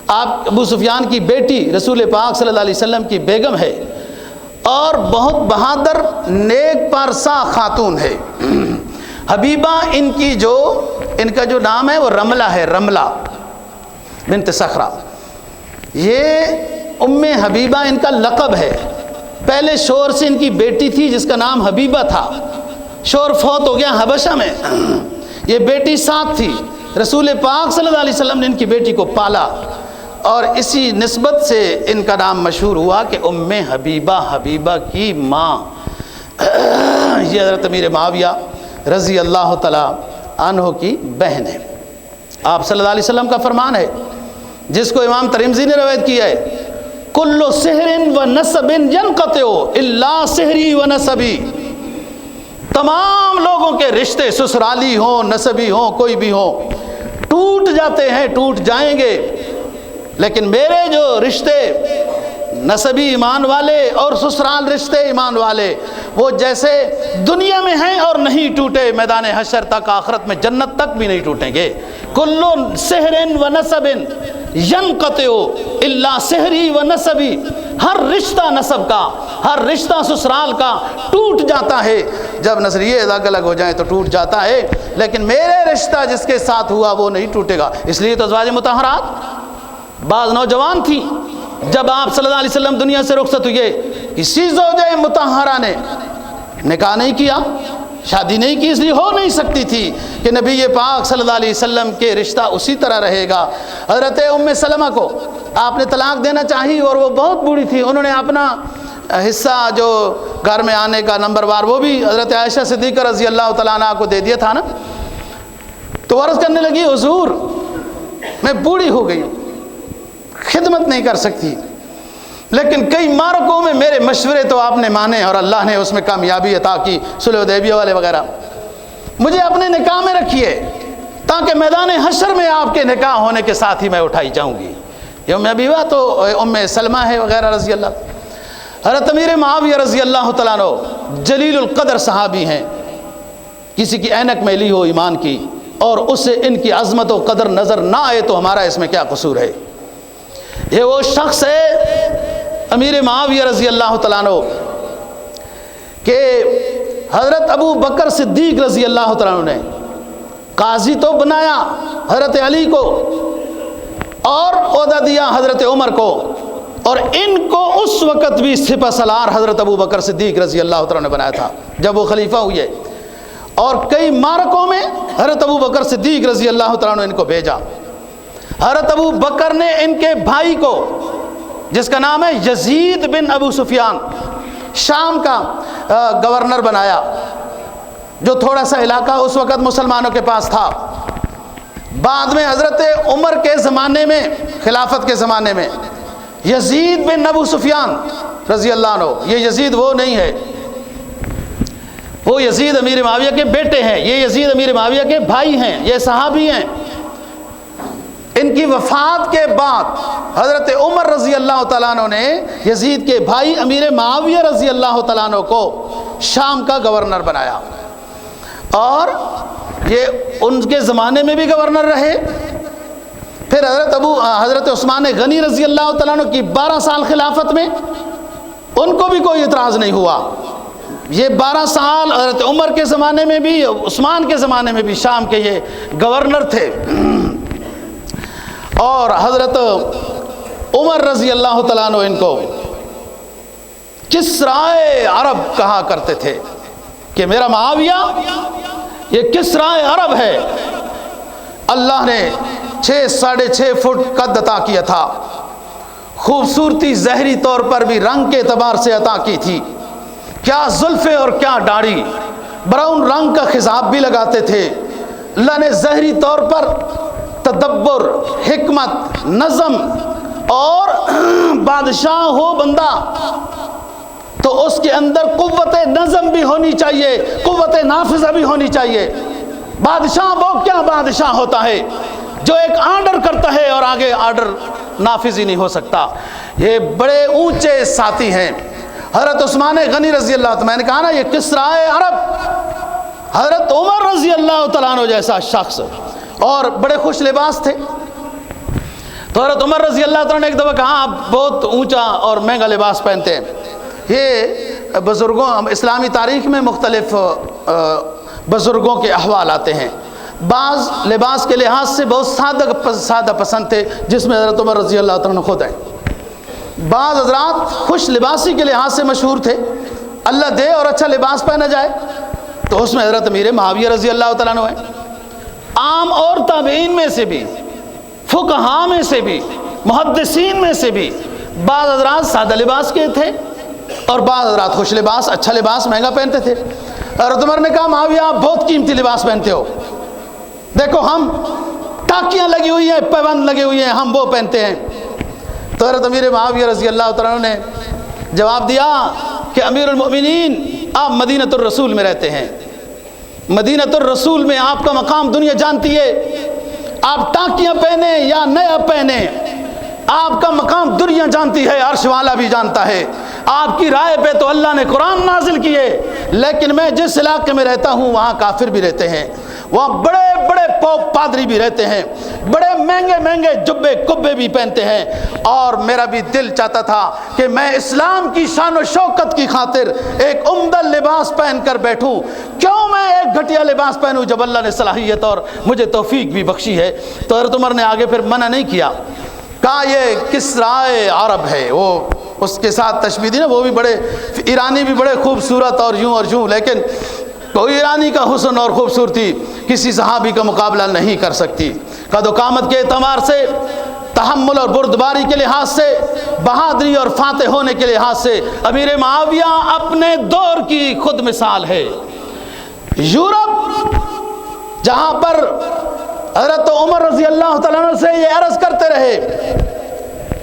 آپ ابو سفیان کی بیٹی رسول پاک صلی اللہ علیہ وسلم کی بیگم ہے، اور بہت بہادر نیک پارسا خاتون ہے۔ حبیبہ ان کا جو نام ہے وہ رملہ ہے، رملہ بنت صخرہ، یہ ام حبیبہ ان کا لقب ہے۔ پہلے شوہر سے ان کی بیٹی تھی جس کا نام حبیبہ تھا، شوہر فوت ہو گیا حبشہ میں، یہ بیٹی ساتھ تھی، رسول پاک صلی اللہ علیہ وسلم نے ان کی بیٹی کو پالا، اور اسی نسبت سے ان کا نام مشہور ہوا کہ ام حبیبہ، حبیبہ کی ماں۔ یہ حضرت امیر معاویہ رضی اللہ تعالیٰ عنہ کی بہن ہے۔ آپ صلی اللہ علیہ وسلم کا فرمان ہے جس کو امام ترمذی نے روایت کیا ہے، کل سحر و نسب ینقطع الا سحری و نسبی، تمام لوگوں کے رشتے سسرالی ہوں، نسبی ہوں، کوئی بھی ہوں، ٹوٹ جاتے ہیں، ٹوٹ جائیں گے، لیکن میرے جو رشتے نسبی ایمان والے اور سسرال رشتے ایمان والے، وہ جیسے دنیا میں ہیں اور نہیں ٹوٹے، میدان حشر تک، آخرت میں جنت تک بھی نہیں ٹوٹیں گے۔ کل سحر و نسب ینقطع الا سحری و نسبی، ہر رشتہ نسب کا، ہر رشتہ سسرال کا ٹوٹ جاتا ہے، جب نظریے الگ الگ ہو جائیں تو ٹوٹ جاتا ہے، لیکن میرے رشتہ جس کے ساتھ ہوا وہ نہیں ٹوٹے گا۔ اس لیے تو ازواج مطہرات بعض نوجوان تھی، جب آپ صلی اللہ علیہ وسلم دنیا سے رخصت ہوئے، کسی زوجہ مطہرہ نے نکاح نہیں کیا، شادی نہیں کی، اس لیے ہو نہیں سکتی تھی کہ نبی پاک صلی اللہ علیہ وسلم کے رشتہ اسی طرح رہے گا۔ حضرت ام سلمہ کو آپ نے طلاق دینا چاہی، اور وہ بہت بوڑھی تھی، انہوں نے اپنا حصہ جو گھر میں آنے کا نمبر وار وہ بھی حضرت عائشہ صدیقہ رضی اللہ تعالیٰ عنہ کو دے دیا تھا نا، تو عرض کرنے لگی حضور میں بوڑھی ہو گئی ہوں، خدمت نہیں کر سکتی، لیکن کئی معرکوں میں میرے مشورے تو آپ نے مانے اور اللہ نے اس میں کامیابی عطا کی، صلح حدیبیہ والے وغیرہ، مجھے اپنے نکاح میں رکھیے تاکہ میدان حشر میں آپ کے نکاح ہونے کے ساتھ ہی میں اٹھائی جاؤں گی۔ یہ ام حبیبہ تو ام سلمہ ہے وغیرہ رضی اللہ۔ حضرت امیر معاویہ رضی اللہ تعالیٰ عنہ جلیل القدر صحابی ہیں، کسی کی اینک میلی ہو ایمان کی اور اس سے ان کی عظمت و قدر نظر نہ آئے تو ہمارا اس میں کیا قصور ہے؟ یہ وہ شخص ہے امیر معاویہ رضی اللہ تعالیٰ عنہ کہ حضرت ابو بکر صدیق رضی اللہ تعالیٰ عنہ نے قاضی تو بنایا حضرت علی کو، اور عہدہ دیا حضرت عمر کو، اور ان کو اس وقت بھی سپہ سالار حضرت ابو بکر صدیق رضی اللہ تعالیٰ نے بنایا تھا جب وہ خلیفہ ہوئے، اور کئی معرکوں میں حضرت ابو بکر صدیق رضی اللہ تعالیٰ نے ان کو بھیجا۔ حضرت ابو بکر نے ان کے بھائی کو جس کا نام ہے یزید بن ابو سفیان، شام کا گورنر بنایا، جو تھوڑا سا علاقہ اس وقت مسلمانوں کے پاس تھا۔ بعد میں حضرت عمر کے زمانے میں، خلافت کے زمانے میں، یزید بن ابو سفیان رضی اللہ عنہ، یہ یزید وہ نہیں ہے، وہ یزید امیر معاویہ کے بیٹے ہیں، یہ یزید امیر معاویہ کے بھائی ہیں، یہ صحابی ہیں۔ ان کی وفات کے بعد حضرت عمر رضی اللہ تعالیٰ عنہ نے یزید کے بھائی امیر معاویہ رضی اللہ تعالیٰ عنہ کو شام کا گورنر بنایا، اور یہ ان کے زمانے میں بھی گورنر رہے، پھر حضرت عثمان غنی رضی اللہ تعالیٰ عنہ کی 12 سال خلافت میں ان کو بھی کوئی اعتراض نہیں ہوا. یہ 12 سال حضرت عمر کے زمانے میں بھی، عثمان کے زمانے میں بھی شام کے یہ گورنر تھے. اور حضرت عمر رضی اللہ تعالیٰ عنہ ان کو کسرائے عرب کہا کرتے تھے کہ میرا معاویہ یہ کسرائے عرب ہے. اللہ نے 6.5 فٹ قد عطا کیا تھا، خوبصورتی ظاہری طور پر بھی رنگ کے اعتبار سے عطا کی تھی. کیا زلفیں اور کیا داڑھی، براؤن رنگ کا خضاب بھی لگاتے تھے. اللہ نے ظاہری طور پر تدبر، حکمت، نظم، اور بادشاہ ہو بندہ تو اس کے اندر قوت نظم بھی ہونی چاہیے، قوت نافذہ بھی ہونی چاہیے. بادشاہ وہ کیا بادشاہ ہوتا ہے جو ایک آرڈر کرتا ہے اور آگے آرڈر نافذ ہی نہیں ہو سکتا. یہ بڑے اونچے ساتھی ہیں. حضرت عثمان غنی رضی اللہ تعالیٰ، میں نے کہا نا یہ کسرائے عرب، حضرت عمر رضی اللہ تعالیٰ عنہ جیسا شخص، اور بڑے خوش لباس تھے. تو حضرت عمر رضی اللہ تعالیٰ نے ایک دفعہ کہا آپ بہت اونچا اور مہنگا لباس پہنتے ہیں. یہ بزرگوں، اسلامی تاریخ میں مختلف بزرگوں کے احوال آتے ہیں. بعض لباس کے لحاظ سے بہت سادہ پسند تھے، جس میں حضرت عمر رضی اللہ تعالیٰ خود ہیں. بعض حضرات خوش لباسی کے لحاظ سے مشہور تھے، اللہ دے اور اچھا لباس پہنا جائے تو اس میں حضرت امیر معاویہ رضی اللہ تعالیٰ عنہ ہیں. عام اور تابعین میں سے بھی، فقہاء میں سے بھی، محدثین میں سے بھی بعض حضرات سادہ لباس کے تھے اور بعض حضرات خوش لباس، اچھا لباس، مہنگا پہنتے تھے. حضرت عمر نے کہا معاویہ آپ بہت قیمتی لباس پہنتے ہو، دیکھو ہم ٹاکیاں لگی ہوئی ہیں، پیبند لگے ہوئے ہیں، ہم وہ پہنتے ہیں. تو حضرت امیر معاویہ رضی اللہ تعالیٰ عنہ نے جواب دیا کہ امیر المؤمنین آپ مدینۃ الرسول میں رہتے ہیں، مدینۃ الرسول میں آپ کا مقام دنیا جانتی ہے. آپ ٹاکیاں پہنے یا نیا پہنے، آپ کا مقام دنیا جانتی ہے، عرش والا بھی جانتا ہے. آپ کی رائے پہ تو اللہ نے قرآن نازل کیے، لیکن میں جس علاقے میں رہتا ہوں وہاں کافر بھی رہتے ہیں، وہاں بڑے بڑے پوپ پادری بھی رہتے ہیں، بڑے مہنگے مہنگے جبے کبے بھی پہنتے ہیں. اور میرا بھی دل چاہتا تھا کہ میں اسلام کی شان و شوکت کی خاطر ایک عمدہ لباس پہن کر بیٹھوں، کیوں میں ایک گھٹیا لباس پہنوں جب اللہ نے صلاحیت اور مجھے توفیق بھی بخشی ہے. تو حضرت عمر نے آگے پھر منع نہیں کیا، کہا یہ کسرائے عرب ہے. وہ اس کے ساتھ تشبیہ دی نا، وہ بھی بڑے ایرانی بھی بڑے خوبصورت اور یوں، لیکن کوئی ایرانی کا حسن اور خوبصورتی کسی صحابی کا مقابلہ نہیں کر سکتی. قد و قامت کے اعتبار سے، تحمل اور بردباری کے لحاظ سے، بہادری اور فاتح ہونے کے لحاظ سے امیر معاویہ اپنے دور کی خود مثال ہے. یورپ جہاں پر حضرت عمر رضی اللہ تعالیٰ عنہ سے یہ عرض کرتے رہے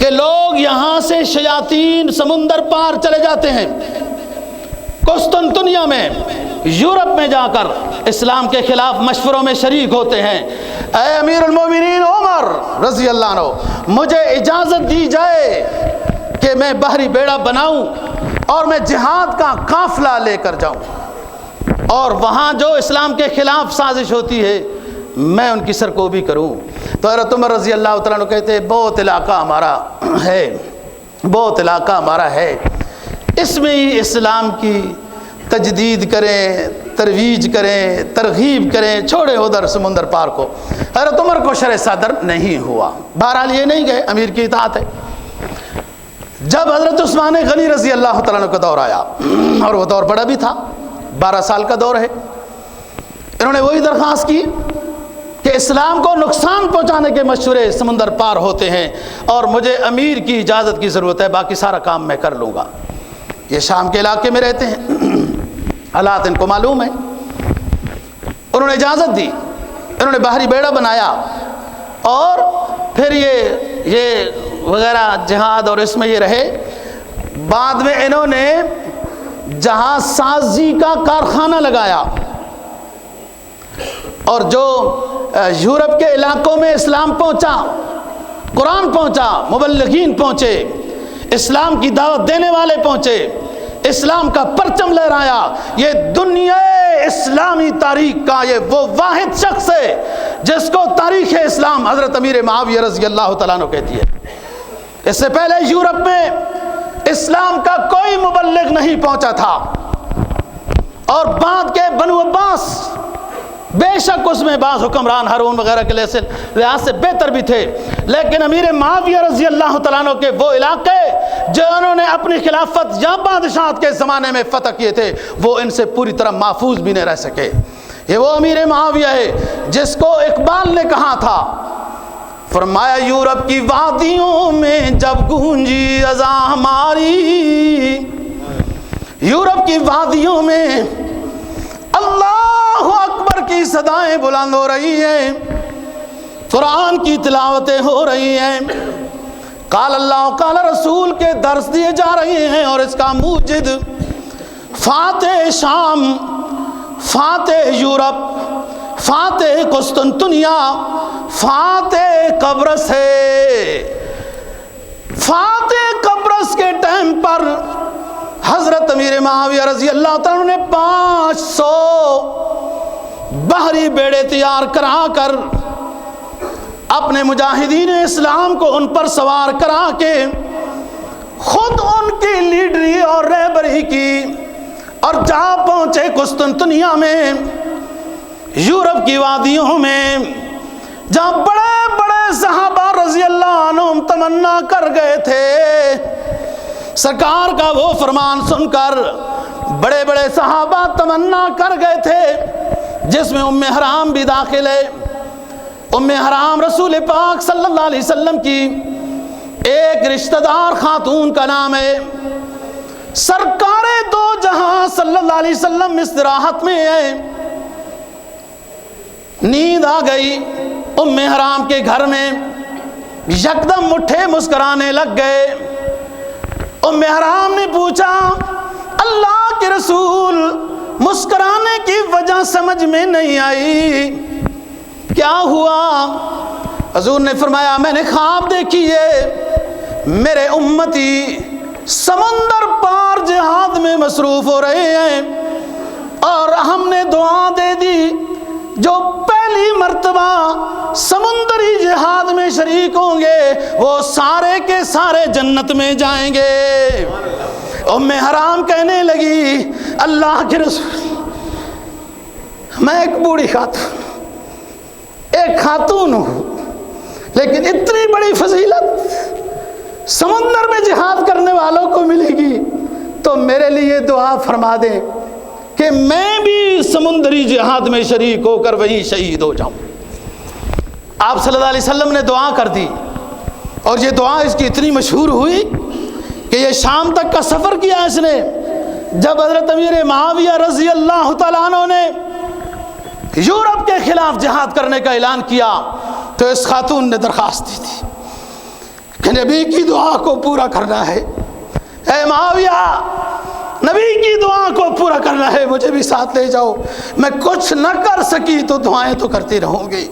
کہ لوگ یہاں سے شیاطین سمندر پار چلے جاتے ہیں، قسطنطنیہ میں، یورپ میں جا کر اسلام کے خلاف مشوروں میں شریک ہوتے ہیں. اے امیر المومنین عمر رضی اللہ عنہ، مجھے اجازت دی جائے کہ میں بحری بیڑا بناؤں اور میں جہاد کا قافلہ لے کر جاؤں اور وہاں جو اسلام کے خلاف سازش ہوتی ہے میں ان کی سرکوبی کروں. تو حضرت عمر رضی اللہ تعالیٰ عنہ کہتے ہیں بہت علاقہ ہمارا ہے، بہت علاقہ ہمارا ہے، اس میں ہی اسلام کی تجدید کریں، ترویج کریں، ترغیب کریں، چھوڑیں ادھر سمندر پار کو. حضرت عمر کو شرح صدر نہیں ہوا. بہرحال یہ نہیں گئے، امیر کی اطاعت ہے. جب حضرت عثمان غنی رضی اللہ تعالیٰ عنہ کا دور آیا، اور وہ دور بڑا بھی تھا، 12 سال کا دور ہے، انہوں نے وہی درخواست کی کہ اسلام کو نقصان پہنچانے کے مشورے سمندر پار ہوتے ہیں اور مجھے امیر کی اجازت کی ضرورت ہے، باقی سارا کام میں کر لوں گا. یہ شام کے علاقے میں رہتے ہیں، حالات ان کو معلوم ہے. انہوں نے اجازت دی، انہوں نے باہری بیڑا بنایا اور پھر یہ وغیرہ جہاد اور اس میں یہ رہے. بعد میں انہوں نے جہاز سازی کا کارخانہ لگایا اور جو یورپ کے علاقوں میں اسلام پہنچا، قرآن پہنچا، مبلغین پہنچے، اسلام کی دعوت دینے والے پہنچے، اسلام کا پرچم لہرایا. یہ دنیا اسلامی تاریخ کا یہ وہ واحد شخص ہے جس کو تاریخ اسلام حضرت امیر معاویہ رضی اللہ تعالیٰ عنہ کہتی ہے. اس سے پہلے یورپ میں اسلام کا کوئی مبلغ نہیں پہنچا تھا، اور بعد کے بنو عباس بے شک اس میں بعض حکمران ہارون وغیرہ کے لحاظ سے بہتر بھی تھے، لیکن امیر معاویہ رضی اللہ تعالیٰ عنہ کے وہ علاقے جو انہوں نے اپنی خلافت یا بادشاہت کے زمانے میں فتح کیے تھے وہ ان سے پوری طرح محفوظ بھی نہیں رہ سکے. یہ وہ امیر معاویہ ہے جس کو اقبال نے کہا تھا، فرمایا یورپ کی وادیوں میں جب گونجی اذاں ہماری، یورپ کی وادیوں میں اللہ اکبر کی صدائیں بلند ہو رہی ہیں، قرآن کی تلاوتیں ہو رہی ہیں، قال اللہ قال رسول کے درس دیے جا رہے ہیں، اور اس کا موجد فاتح شام، فاتح یورپ، فاتح قسطنطنیہ، فاتح قبرص ہے. فاتح قبرص کے ٹائم پر حضرت امیر معاویہ رضی اللہ تعالیٰ نے 500 بحری بیڑے تیار کرا کر اپنے مجاہدین اسلام کو ان پر سوار کرا کے خود ان کی لیڈری اور رہبری کی، اور جہاں پہنچے قسطنطنیہ میں، یورپ کی وادیوں میں، جہاں بڑے بڑے صحابہ رضی اللہ عنہم تمنا کر گئے تھے. سرکار کا وہ فرمان سن کر بڑے بڑے صحابہ تمنا کر گئے تھے، جس میں ام حرام بھی داخل ہے. ام حرام رسول پاک صلی اللہ علیہ وسلم کی ایک رشتہ دار خاتون کا نام ہے. سرکار دو جہاں صلی اللہ علیہ وسلم استراحت میں ہے، نیند آ گئی ام حرام کے گھر میں، یکدم اٹھے مسکرانے لگ گئے. ام حرام نے پوچھا اللہ کے رسول مسکرانے کی وجہ سمجھ میں نہیں آئی، کیا ہوا؟ حضور نے فرمایا میں نے خواب دیکھی ہے، میرے امتی سمندر پار جہاد میں مصروف ہو رہے ہیں، اور ہم نے دعا دے دی جو پہلی مرتبہ سمندری جہاد میں شریک ہوں گے وہ سارے کے سارے جنت میں جائیں گے. ام حرام کہنے لگی اللہ کے رسول، میں ایک بوڑھی خاتون، ایک خاتون ہوں، لیکن اتنی بڑی فضیلت سمندر میں جہاد کرنے والوں کو ملے گی تو میرے لیے دعا فرما دیں کہ میں بھی سمندری جہاد میں شریک ہو کر وہیں شہید ہو جاؤں. آپ صلی اللہ علیہ وسلم نے دعا کر دی، اور یہ دعا اس کی اتنی مشہور ہوئی کہ یہ شام تک کا سفر کیا اس نے. جب حضرت امیر معاویہ رضی اللہ تعالیٰ عنہ نے یورپ کے خلاف جہاد کرنے کا اعلان کیا تو اس خاتون نے درخواست دی تھی کہ نبی کی دعا کو پورا کرنا ہے، اے معاویہ نبی کی دعا کو پورا کرنا ہے، مجھے بھی ساتھ لے جاؤ. میں کچھ نہ کر سکی تو دعائیں تو کرتی رہوں گی،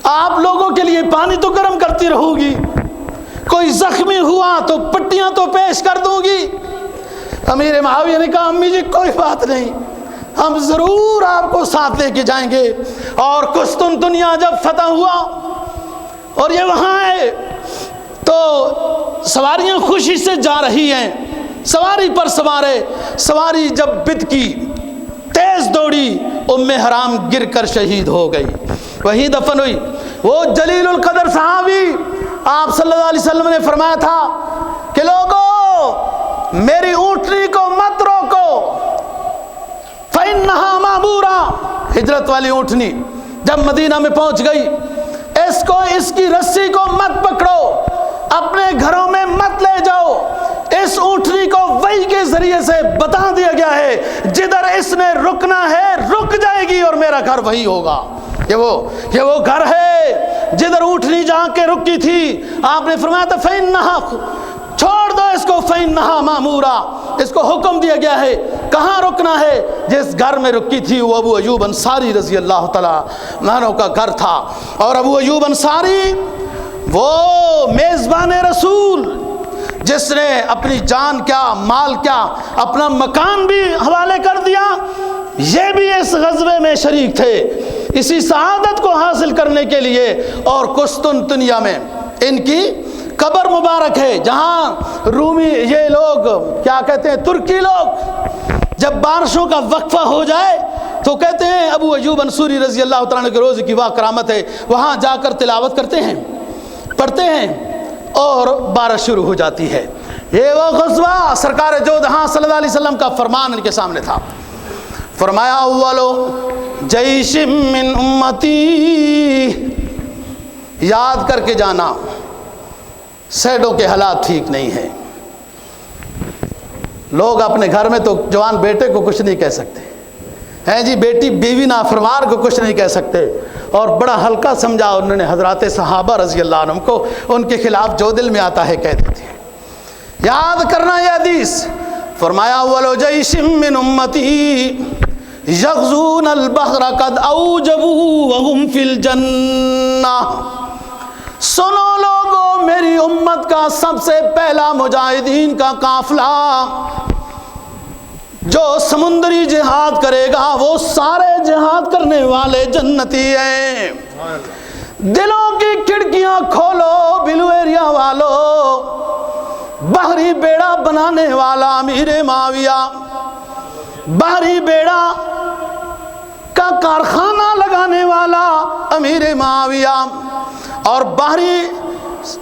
آپ لوگوں کے لیے پانی تو گرم کرتی رہوں گی، کوئی زخمی ہوا تو پٹیاں تو پیش کر دوں گی. امیر معاویہ نے کہا امی جی کوئی بات نہیں، ہم ضرور آپ کو ساتھ لے کے جائیں گے. اور قسطنطنیہ جب فتح ہوا اور یہ وہاں ہے تو سواریاں خوشی سے جا رہی ہیں، سواری پر سوارے، سواری جب بت کی تیز دوڑی، ام حرام گر کر شہید ہو گئی، وہیں دفن ہوئی. وہ جلیل القدر صحابی آپ صلی اللہ علیہ وسلم نے فرمایا تھا کہ لوگوں میری اونٹنی کو مت روکو، فإنہا معمورہ، ہجرت والی اونٹنی جب مدینہ میں پہنچ گئی، اس کی رسی کو مت پکڑو، اپنے گھروں میں مت لے جاؤ. اس اونٹنی کو وحی کے ذریعے سے بتا دیا گیا ہے جدھر اس نے رکنا ہے رک جائے گی اور میرا گھر وہی ہوگا. یہ وہ گھر ہے جدھر اونٹنی جا کے رکی تھی. آپ نے فرمایا تھا فإنہا، چھوڑ دو اس کو، فإنہا معمورہ، اس کو حکم دیا گیا ہے کہاں رکنا ہے. جس گھر میں رکی تھی وہ ابو ایوب انصاری رضی اللہ تعالیٰ عنہ کا گھر تھا. اور ابو ایوب انصاری وہ میزبان رسول، جس نے اپنی جان کیا مال کیا اپنا مکان بھی حوالے کر دیا، یہ بھی اس غزوے میں شریک تھے اسی سعادت کو حاصل کرنے کے لیے۔ اور قسطنطنیہ میں ان کی قبر مبارک ہے، جہاں رومی یہ لوگ کیا کہتے ہیں، ترکی لوگ جب بارشوں کا وقفہ ہو جائے تو کہتے ہیں ابو ایوب انصوری رضی اللہ تعالیٰ عنہ کے روز کی واہ کرامت ہے، وہاں جا کر تلاوت کرتے ہیں، پڑھتے ہیں اور بارش شروع ہو جاتی ہے۔ یہ وہ غزوہ سرکار جودہاں صلی اللہ علیہ وسلم کا فرمان ان کے سامنے تھا، فرمایا اولو جیش من امتی، یاد کر کے جانا سیڈوں کے حالات ٹھیک نہیں ہیں۔ لوگ اپنے گھر میں تو جوان بیٹے کو کچھ نہیں کہہ سکتے ہیں جی، بیٹی بیوی نافرمان کو کچھ نہیں کہہ سکتے، اور بڑا ہلکا سمجھا انہوں نے حضرات صحابہ رضی اللہ عنہم کو، ان کے خلاف جو دل میں آتا ہے کہہ دیتے ہیں۔ یاد کرنا یہ حدیث، فرمایا اولو جیش من امتی یغزون البحر قد اوجبوا وهم فی الجنہ، سنو لوگو میری امت کا سب سے پہلا مجاہدین کا قافلہ جو سمندری جہاد کرے گا، وہ سارے جہاد کرنے والے جنتی ہیں۔ دلوں کی کھڑکیاں کھولو بلو ایریا والو، بحری بیڑا بنانے والا امیر معاویہ، بحری بیڑا کا کارخانہ لگانے والا امیر معاویہ، اور بحری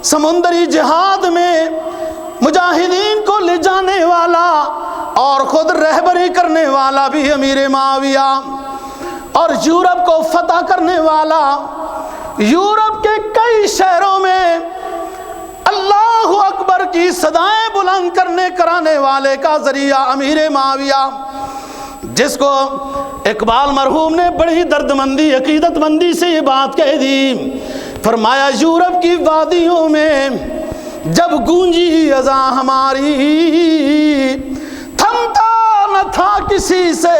سمندری جہاد میں مجاہدین کو لے جانے والا اور خود رہبری کرنے والا بھی امیر معاویہ، اور یورپ کو فتح کرنے والا، یورپ کے کئی شہروں میں اللہ اکبر کی صدائیں بلند کرانے والے کا ذریعہ امیر معاویہ، جس کو اقبال مرحوم نے بڑی دردمندی عقیدت مندی سے یہ بات کہہ دی، فرمایا یورپ کی وادیوں میں جب گونجی اذاں ہماری، تھمتا نہ تھا کسی سے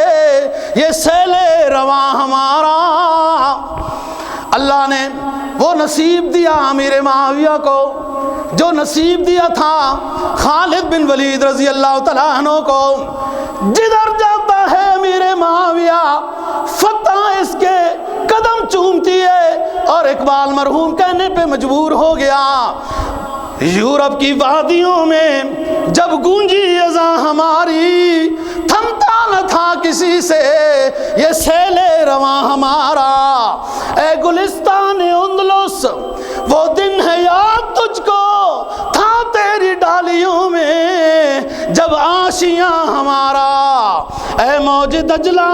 یہ سیل رواں ہمارا۔ اللہ نے وہ نصیب دیا امیر معاویہ کو جو نصیب دیا تھا خالد بن ولید رضی اللہ تعالیٰ عنہ کو، جدھر جاتا ہے امیر معاویہ فتح اس کے قدم چومتی ہے، اور اقبال مرحوم کہنے پہ مجبور ہو گیا، یورپ کی وادیوں میں جب گونجی اذاں ہماری، تھمتا نہ تھا کسی سے یہ سیل رواں ہمارا۔ اے گلستان اندلس وہ دن ہے یاد تجھ کو، تھا تیری ڈالیوں میں جب آشیاں ہمارا۔ اے موج دجلہ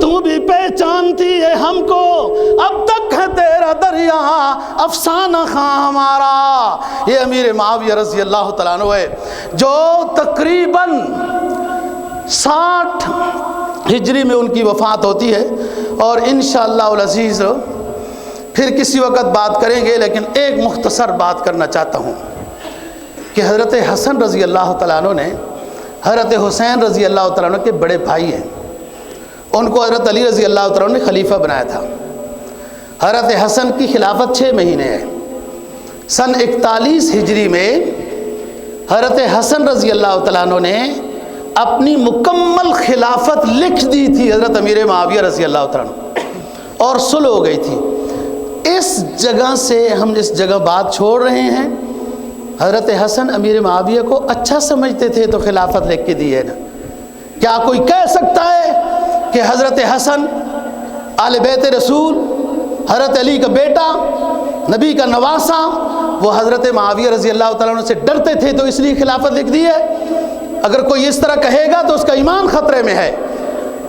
تو بھی پہچانتی ہے ہم کو، اب تک ہے تیرا دریا افسانہ خواں ہمارا۔ یہ امیر معاویہ رضی اللہ تعالیٰ عنہ ہے جو تقریباً 60 ہجری میں ان کی وفات ہوتی ہے، اور انشاءاللہ العزیز پھر کسی وقت بات کریں گے، لیکن ایک مختصر بات کرنا چاہتا ہوں کہ حضرت حسن رضی اللہ تعالیٰ عنہ نے حضرت حسین رضی اللہ تعالیٰ عنہ کے بڑے بھائی ہیں، ان کو حضرت علی رضی اللہ تعالیٰ عنہ نے خلیفہ بنایا تھا۔ حضرت حسن کی خلافت 6 مہینے ہے۔ سن 41 ہجری میں حضرت حسن رضی اللہ تعالیٰ عنہ نے اپنی مکمل خلافت لکھ دی تھی حضرت امیر معاویہ رضی اللہ تعالیٰ عنہ، اور صلح ہو گئی تھی۔ اس جگہ سے ہم اس جگہ بات چھوڑ رہے ہیں، حضرت حسن امیر معاویہ کو اچھا سمجھتے تھے تو خلافت لکھ کے دی ہے نا۔ کیا کوئی کہہ سکتا ہے کہ حضرت حسن آل بیت رسول، حضرت علی کا بیٹا، نبی کا نواسا، وہ حضرت معاویہ رضی اللہ تعالیٰ عنہ سے ڈرتے تھے تو اس لیے خلافت لکھ دی ہے؟ اگر کوئی اس طرح کہے گا تو اس کا ایمان خطرے میں ہے۔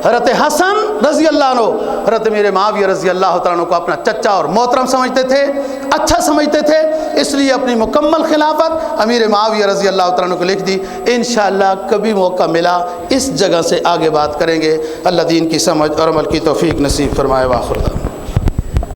حضرت حسن رضی اللہ عنہ حضرت امیر معاویہ رضی اللہ تعالیٰ عنہ کو اپنا چچا اور محترم سمجھتے تھے، اچھا سمجھتے تھے، اس لیے اپنی مکمل خلافت امیر معاویہ رضی اللہ تعالیٰ عنہ کو لکھ دی۔ انشاءاللہ کبھی موقع ملا اس جگہ سے آگے بات کریں گے۔ اللہ دین کی سمجھ اور عمل کی توفیق نصیب فرمائے۔ واخر دعوانا۔